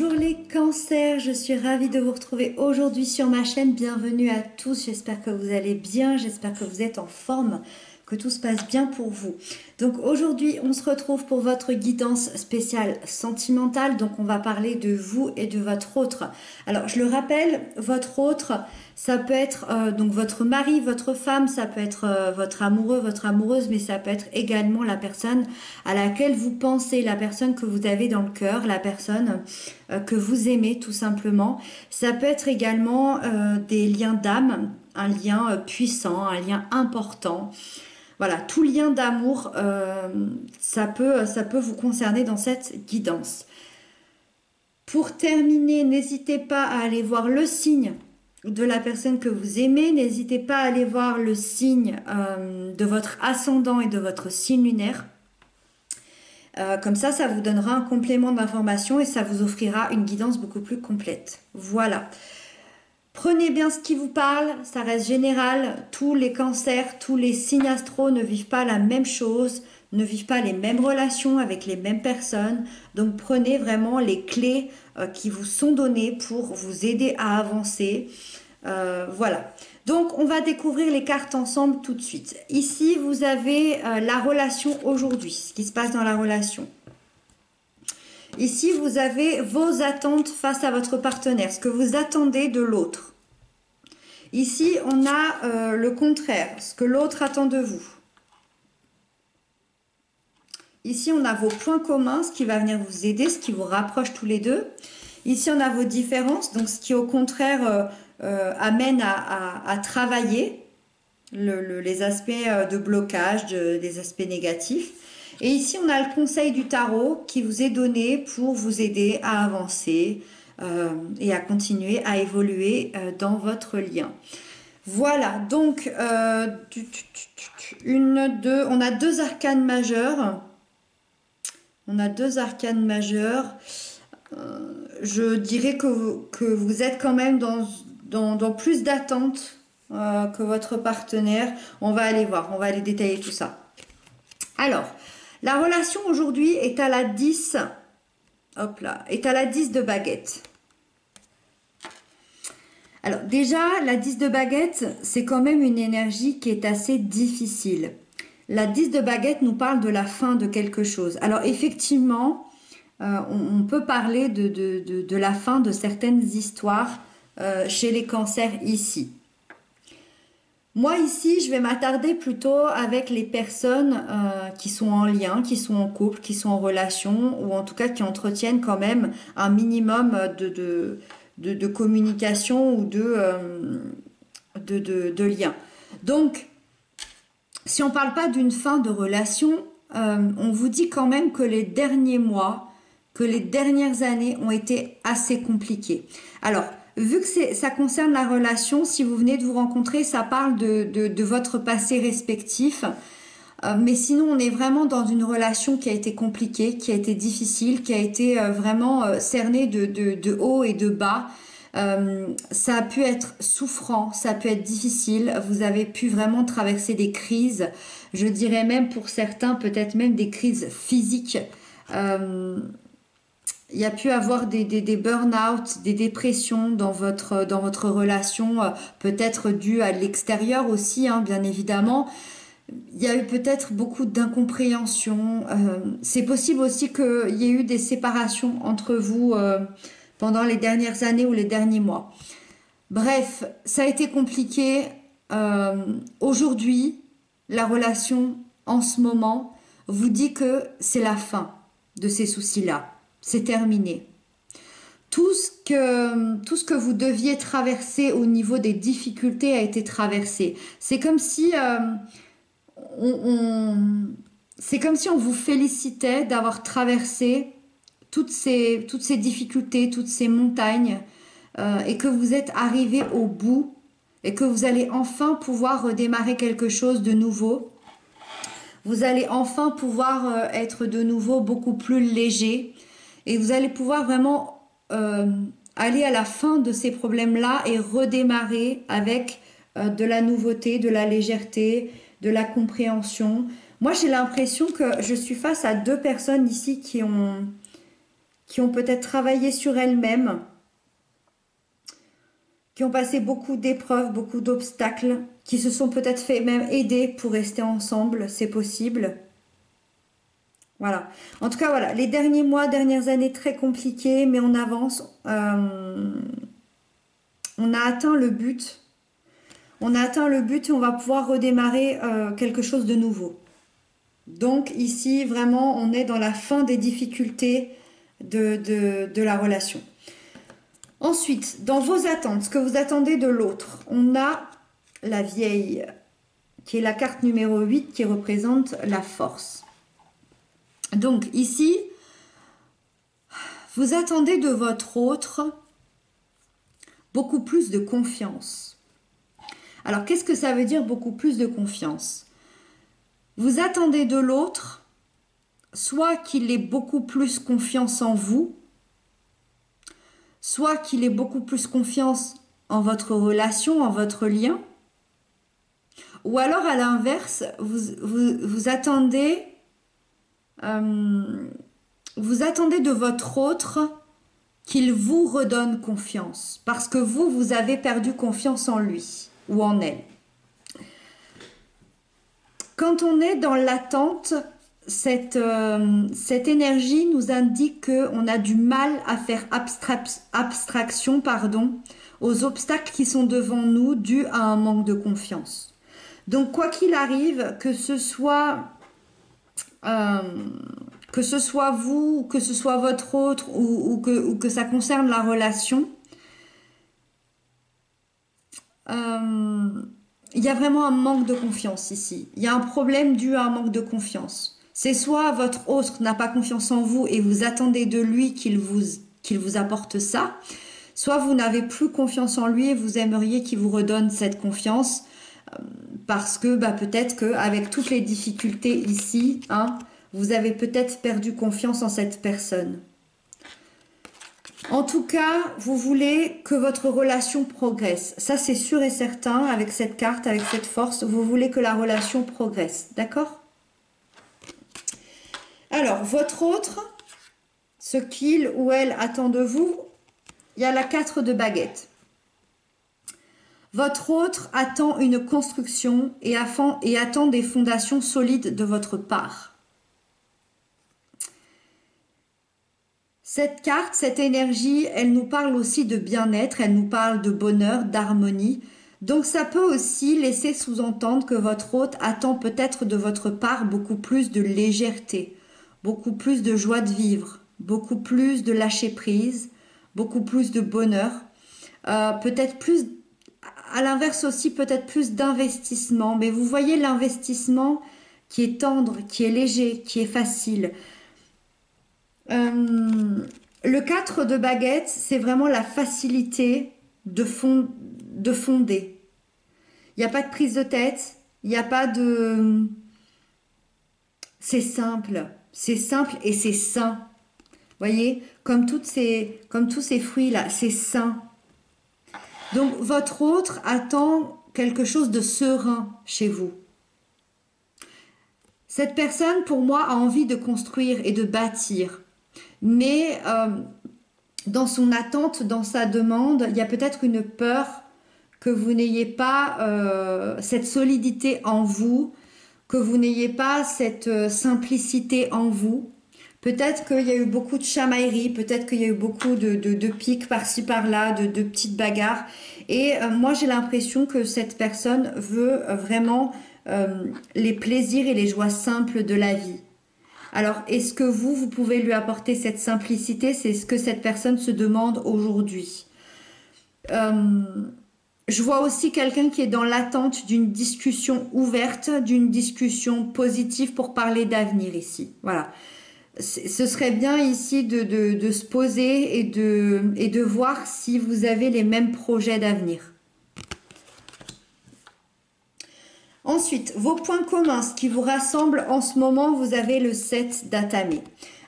Bonjour les cancers, je suis ravie de vous retrouver aujourd'hui sur ma chaîne. Bienvenue à tous, j'espère que vous allez bien, j'espère que vous êtes en forme, que tout se passe bien pour vous. Donc aujourd'hui, on se retrouve pour votre guidance spéciale sentimentale. Donc on va parler de vous et de votre autre. Alors je le rappelle, votre autre, ça peut être donc votre mari, votre femme, ça peut être votre amoureux, votre amoureuse, mais ça peut être également la personne à laquelle vous pensez, la personne que vous avez dans le cœur, la personne que vous aimez tout simplement. Ça peut être également des liens d'âme, un lien puissant, un lien important. Voilà, tout lien d'amour, ça peut vous concerner dans cette guidance. Pour terminer, n'hésitez pas à aller voir le signe de la personne que vous aimez. N'hésitez pas à aller voir le signe de votre ascendant et de votre signe lunaire. Comme ça vous donnera un complément d'information et ça vous offrira une guidance beaucoup plus complète. Voilà. Prenez bien ce qui vous parle, ça reste général. Tous les cancers, tous les signes astro ne vivent pas la même chose, ne vivent pas les mêmes relations avec les mêmes personnes. Donc prenez vraiment les clés qui vous sont données pour vous aider à avancer. Voilà. Donc on va découvrir les cartes ensemble tout de suite. Ici vous avez la relation aujourd'hui, ce qui se passe dans la relation. Ici, vous avez vos attentes face à votre partenaire, ce que vous attendez de l'autre. Ici, on a le contraire, ce que l'autre attend de vous. Ici, on a vos points communs, ce qui va venir vous aider, ce qui vous rapproche tous les deux. Ici, on a vos différences, donc ce qui au contraire amène à travailler les aspects de blocage, des aspects négatifs. Et ici, on a le conseil du tarot qui vous est donné pour vous aider à avancer et à continuer à évoluer dans votre lien. Voilà, donc on a deux arcanes majeures. On a deux arcanes majeures. Je dirais que vous êtes quand même dans plus d'attente que votre partenaire. On va aller voir, on va aller détailler tout ça. Alors, la relation aujourd'hui est à la 10, hop là, est à la 10 de baguette. Alors déjà, la 10 de baguette, c'est quand même une énergie qui est assez difficile. La 10 de baguette nous parle de la fin de quelque chose. Alors effectivement, on peut parler de la fin de certaines histoires chez les cancers ici. Moi ici, je vais m'attarder plutôt avec les personnes qui sont en lien, qui sont en couple, qui sont en relation, ou en tout cas qui entretiennent quand même un minimum de communication ou de lien. Donc, si on ne parle pas d'une fin de relation, on vous dit quand même que les derniers mois, que les dernières années ont été assez compliquées. Alors, vu que ça concerne la relation, si vous venez de vous rencontrer, ça parle de votre passé respectif. Mais sinon, on est vraiment dans une relation qui a été compliquée, qui a été difficile, qui a été vraiment cernée de haut et de bas. Ça a pu être souffrant, ça a pu être difficile. Vous avez pu vraiment traverser des crises. Je dirais même pour certains, peut-être même des crises physiques. Il y a pu avoir des burn-out, des dépressions dans votre relation, peut-être dû à l'extérieur aussi, hein, bien évidemment. Il y a eu peut-être beaucoup d'incompréhension. C'est possible aussi qu'il y ait eu des séparations entre vous pendant les dernières années ou les derniers mois. Bref, ça a été compliqué. Aujourd'hui, la relation en ce moment vous dit que c'est la fin de ces soucis-là. C'est terminé. Tout ce que vous deviez traverser au niveau des difficultés a été traversé. C'est comme si c'est comme si on vous félicitait d'avoir traversé toutes ces difficultés, toutes ces montagnes et que vous êtes arrivé au bout et que vous allez enfin pouvoir redémarrer quelque chose de nouveau. Vous allez enfin pouvoir être de nouveau beaucoup plus léger. Et vous allez pouvoir vraiment aller à la fin de ces problèmes-là et redémarrer avec de la nouveauté, de la légèreté, de la compréhension. Moi, j'ai l'impression que je suis face à deux personnes ici qui qui ont peut-être travaillé sur elles-mêmes, qui ont passé beaucoup d'épreuves, beaucoup d'obstacles, qui se sont peut-être fait même aider pour rester ensemble, c'est possible. Voilà. En tout cas, voilà, les derniers mois, dernières années très compliquées, mais on avance. On a atteint le but. On a atteint le but et on va pouvoir redémarrer quelque chose de nouveau. Donc ici, vraiment, on est dans la fin des difficultés de la relation. Ensuite, dans vos attentes, ce que vous attendez de l'autre, on a la vieille, qui est la carte numéro 8, qui représente la force. Donc ici, vous attendez de votre autre beaucoup plus de confiance. Alors, qu'est-ce que ça veut dire beaucoup plus de confiance? Vous attendez de l'autre soit qu'il ait beaucoup plus confiance en vous, soit qu'il ait beaucoup plus confiance en votre relation, en votre lien, ou alors à l'inverse, vous attendez de votre autre qu'il vous redonne confiance, parce que vous avez perdu confiance en lui ou en elle. Quand on est dans l'attente, cette énergie nous indique qu'on a du mal à faire abstraction aux obstacles qui sont devant nous dus à un manque de confiance. Donc quoi qu'il arrive, que ce soit vous, que ce soit votre autre ou que ça concerne la relation, il y a vraiment un manque de confiance ici. Il y a un problème dû à un manque de confiance. C'est soit votre autre n'a pas confiance en vous et vous attendez de lui qu'il vous apporte ça, soit vous n'avez plus confiance en lui et vous aimeriez qu'il vous redonne cette confiance parce que peut-être qu'avec toutes les difficultés ici, vous avez peut-être perdu confiance en cette personne. En tout cas, vous voulez que votre relation progresse. Ça, c'est sûr et certain, avec cette carte, avec cette force, vous voulez que la relation progresse. D'accord ? Alors, votre autre, ce qu'il ou elle attend de vous, il y a la 4 de baguette. Votre autre attend une construction et attend des fondations solides de votre part. Cette carte, cette énergie, elle nous parle aussi de bien-être, elle nous parle de bonheur, d'harmonie. Donc ça peut aussi laisser sous-entendre que votre hôte attend peut-être de votre part beaucoup plus de légèreté, beaucoup plus de joie de vivre, beaucoup plus de lâcher prise, beaucoup plus de bonheur, peut-être plus, à l'inverse aussi, peut-être plus d'investissement. Mais vous voyez l'investissement qui est tendre, qui est léger, qui est facile. Le 4 de baguette, c'est vraiment la facilité de fonder. Il n'y a pas de prise de tête, il n'y a pas de... C'est simple et c'est sain. Vous voyez, comme tous ces fruits-là, c'est sain. Donc, votre autre attend quelque chose de serein chez vous. Cette personne, pour moi, a envie de construire et de bâtir. Mais dans son attente, dans sa demande, il y a peut-être une peur que vous n'ayez pas cette solidité en vous, que vous n'ayez pas cette simplicité en vous. Peut-être qu'il y a eu beaucoup de chamailleries, peut-être qu'il y a eu beaucoup de piques par-ci par-là, de petites bagarres. Et moi, j'ai l'impression que cette personne veut vraiment les plaisirs et les joies simples de la vie. Alors, est-ce que vous pouvez lui apporter cette simplicité? C'est ce que cette personne se demande aujourd'hui. Je vois aussi quelqu'un qui est dans l'attente d'une discussion ouverte, d'une discussion positive pour parler d'avenir ici. Voilà. Ce serait bien ici de se poser et de voir si vous avez les mêmes projets d'avenir. Ensuite, vos points communs, ce qui vous rassemble en ce moment, vous avez le 7 d'Atame.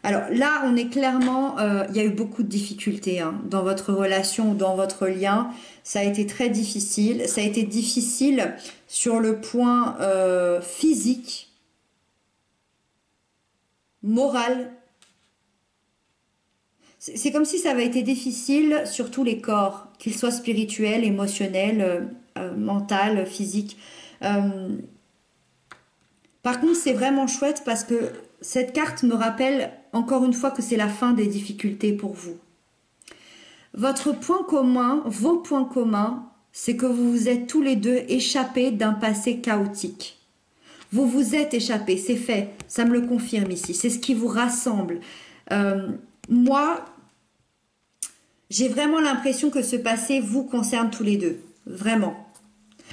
Alors là, on est clairement, il y a eu beaucoup de difficultés dans votre relation ou dans votre lien. Ça a été très difficile. Ça a été difficile sur le point physique, moral. c'est comme si ça avait été difficile sur tous les corps, qu'ils soient spirituels, émotionnels, mental, physique. Euh, Par contre, c'est vraiment chouette parce que cette carte me rappelle encore une fois que c'est la fin des difficultés pour vous. Votre point commun, vos points communs, c'est que vous vous êtes tous les deux échappés d'un passé chaotique. Vous vous êtes échappés, c'est fait, ça me le confirme ici, c'est ce qui vous rassemble. Euh, Moi, j'ai vraiment l'impression que ce passé vous concerne tous les deux, vraiment.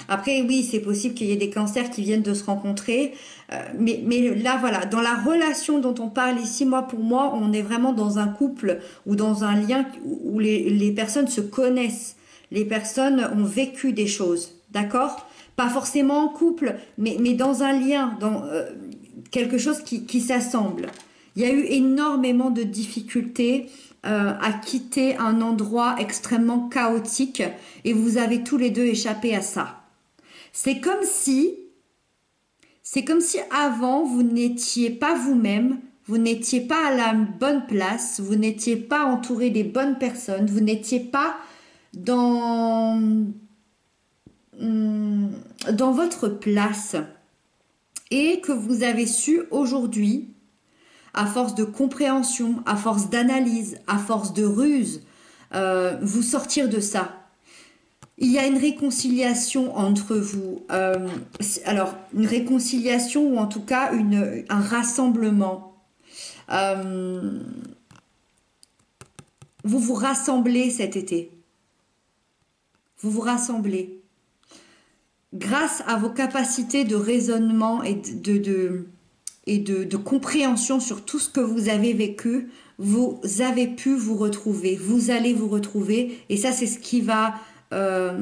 Après, oui, c'est possible qu'il y ait des cancers qui viennent de se rencontrer, mais là, voilà, dans la relation dont on parle ici, moi, pour moi, on est vraiment dans un couple ou dans un lien où les personnes se connaissent, les personnes ont vécu des choses, d'accord? Pas forcément en couple, mais dans un lien, dans quelque chose qui s'assemble. Il y a eu énormément de difficultés à quitter un endroit extrêmement chaotique et vous avez tous les deux échappé à ça. C'est comme si, c'est comme si avant vous n'étiez pas vous-même, vous n'étiez pas à la bonne place, vous n'étiez pas entouré des bonnes personnes, vous n'étiez pas dans, dans votre place et que vous avez su aujourd'hui, à force de compréhension, à force d'analyse, à force de ruse, vous sortir de ça. Il y a une réconciliation entre vous. Alors, une réconciliation ou en tout cas un rassemblement. Euh, Vous vous rassemblez cet été. Vous vous rassemblez. Grâce à vos capacités de raisonnement et de compréhension sur tout ce que vous avez vécu, vous avez pu vous retrouver. Vous allez vous retrouver. Et ça, euh,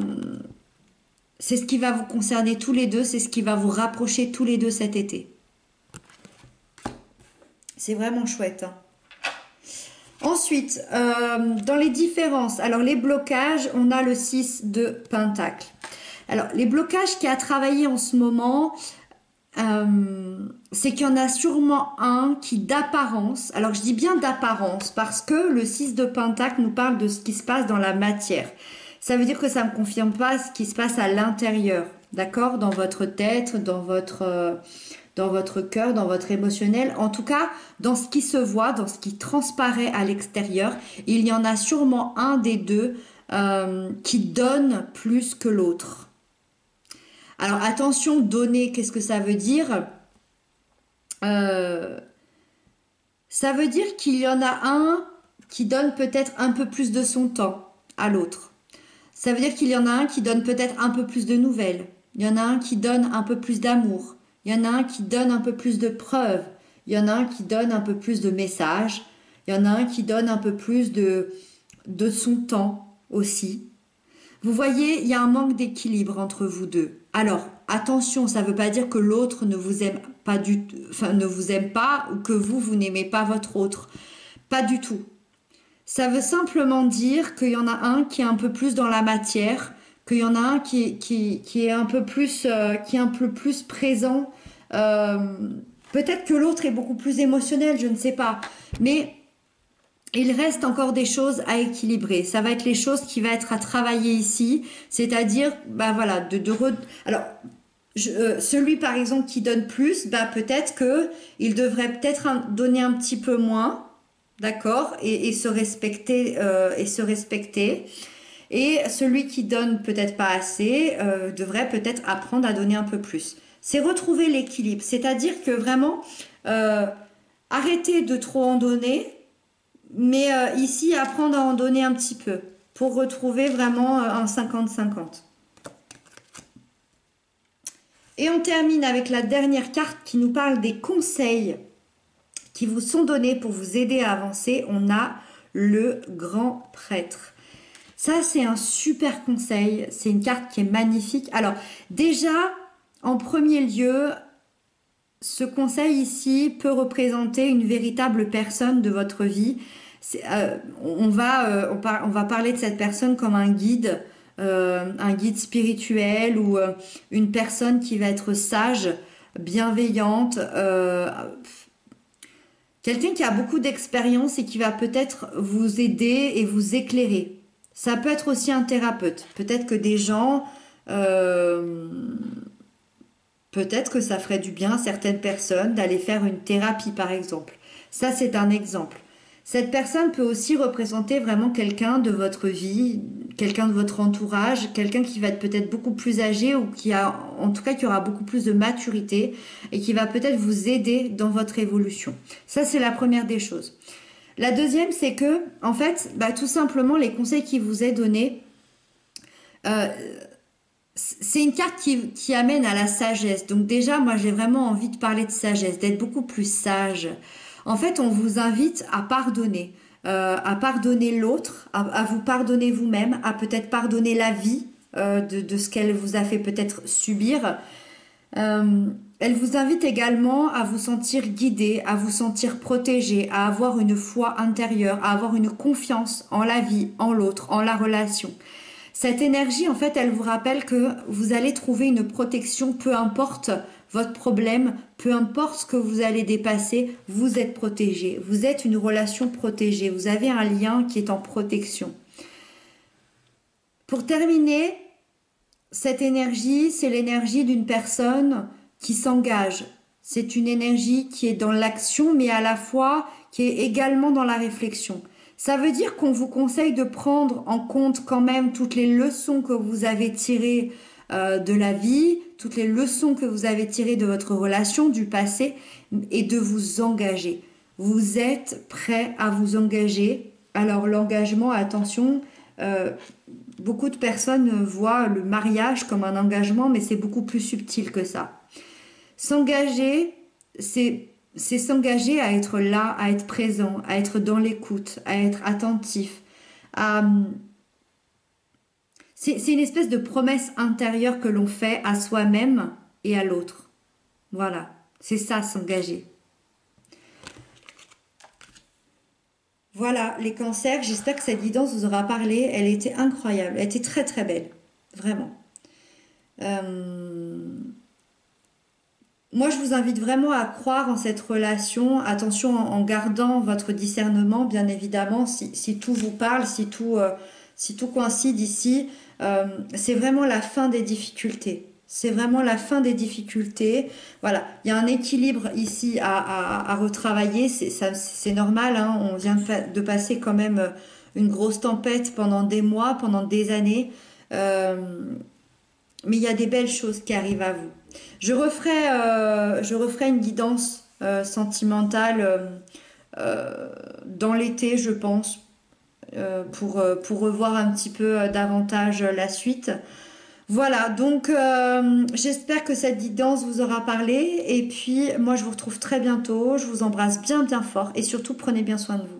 c'est ce qui va vous concerner tous les deux, c'est ce qui va vous rapprocher tous les deux cet été. C'est vraiment chouette, hein. Ensuite, dans les différences, alors les blocages, on a le 6 de Pentacle. Alors, les blocages qui a travaillé en ce moment, c'est qu'il y en a sûrement un qui d'apparence, alors je dis bien d'apparence, parce que le 6 de Pentacle nous parle de ce qui se passe dans la matière. Ça veut dire que ça ne me confirme pas ce qui se passe à l'intérieur, d'accord? Dans votre tête, dans votre cœur, dans votre émotionnel. En tout cas, dans ce qui se voit, dans ce qui transparaît à l'extérieur, il y en a sûrement un des deux qui donne plus que l'autre. Alors attention, donner, qu'est-ce que ça veut dire? Euh, Ça veut dire qu'il y en a un qui donne peut-être un peu plus de son temps à l'autre. Ça veut dire qu'il y en a un qui donne peut-être un peu plus de nouvelles. Il y en a un qui donne un peu plus d'amour. Il y en a un qui donne un peu plus de preuves. Il y en a un qui donne un peu plus de messages. Il y en a un qui donne un peu plus de son temps aussi. Vous voyez, il y a un manque d'équilibre entre vous deux. Alors, attention, ça ne veut pas dire que l'autre ne vous aime pas enfin, ne vous aime pas ou que vous n'aimez pas votre autre. Pas du tout. Ça veut simplement dire qu'il y en a un qui est un peu plus dans la matière, qu'il y en a un qui est un peu plus, qui est un peu plus présent. Euh, Peut-être que l'autre est beaucoup plus émotionnel, je ne sais pas. Mais il reste encore des choses à équilibrer. Ça va être les choses qui va être à travailler ici, c'est-à-dire, bah voilà, alors celui par exemple qui donne plus, bah peut-être que il devrait peut-être donner un petit peu moins, d'accord, et se respecter et se respecter. Et celui qui donne peut-être pas assez devrait peut-être apprendre à donner un peu plus. C'est retrouver l'équilibre, c'est-à-dire que vraiment euh, arrêter de trop en donner mais ici, apprendre à en donner un petit peu pour retrouver vraiment un 50-50. Et on termine avec la dernière carte qui nous parle des conseils qui vous sont donnés pour vous aider à avancer. On a le grand prêtre. Ça, c'est un super conseil. C'est une carte qui est magnifique. Alors, déjà, en premier lieu, ce conseil ici peut représenter une véritable personne de votre vie. On va parler de cette personne comme un guide spirituel ou une personne qui va être sage, bienveillante, Quelqu'un qui a beaucoup d'expérience et qui va peut-être vous aider et vous éclairer. Ça peut être aussi un thérapeute. Peut-être que des gens, euh, peut-être que ça ferait du bien à certaines personnes d'aller faire une thérapie, par exemple. Ça, c'est un exemple. Cette personne peut aussi représenter vraiment quelqu'un de votre vie, quelqu'un de votre entourage, quelqu'un qui va être peut-être beaucoup plus âgé ou qui a, en tout cas, qui aura beaucoup plus de maturité et qui va peut-être vous aider dans votre évolution. Ça, c'est la première des choses. La deuxième, c'est que, en fait, bah, tout simplement, les conseils qui vous est donnés, euh, c'est une carte qui amène à la sagesse. Donc déjà, moi, j'ai vraiment envie de parler de sagesse, d'être beaucoup plus sage. En fait, on vous invite à pardonner l'autre, à vous pardonner vous-même, à peut-être pardonner la vie de ce qu'elle vous a fait peut-être subir. Elle vous invite également à vous sentir guidé, à vous sentir protégé, à avoir une foi intérieure, à avoir une confiance en la vie, en l'autre, en la relation. Cette énergie, en fait, elle vous rappelle que vous allez trouver une protection, peu importe votre problème, peu importe ce que vous allez dépasser, vous êtes protégé. Vous êtes une relation protégée. Vous avez un lien qui est en protection. Pour terminer, cette énergie, c'est l'énergie d'une personne qui s'engage. C'est une énergie qui est dans l'action, mais à la fois qui est également dans la réflexion. Ça veut dire qu'on vous conseille de prendre en compte quand même toutes les leçons que vous avez tirées de la vie, toutes les leçons que vous avez tirées de votre relation, du passé, et de vous engager. Vous êtes prêt à vous engager. Alors l'engagement, attention, euh, beaucoup de personnes voient le mariage comme un engagement, mais c'est beaucoup plus subtil que ça. S'engager, c'est s'engager à être là, à être présent, à être dans l'écoute, à être attentif. à- c'est une espèce de promesse intérieure que l'on fait à soi-même et à l'autre. Voilà, c'est ça, s'engager. Voilà, les cancers, j'espère que cette guidance vous aura parlé. Elle était incroyable, elle était très très belle, vraiment. Euh, Moi, je vous invite vraiment à croire en cette relation. Attention, en gardant votre discernement, bien évidemment, si tout vous parle, si tout coïncide ici, c'est vraiment la fin des difficultés. C'est vraiment la fin des difficultés. Voilà, il y a un équilibre ici à retravailler. C'est normal, hein. On vient de passer quand même une grosse tempête pendant des mois, pendant des années. Euh, mais il y a des belles choses qui arrivent à vous. Je referai une guidance sentimentale dans l'été, je pense, pour revoir un petit peu davantage la suite. Voilà, donc j'espère que cette guidance vous aura parlé. Et puis, moi, je vous retrouve très bientôt. Je vous embrasse bien, bien fort. Et surtout, prenez bien soin de vous.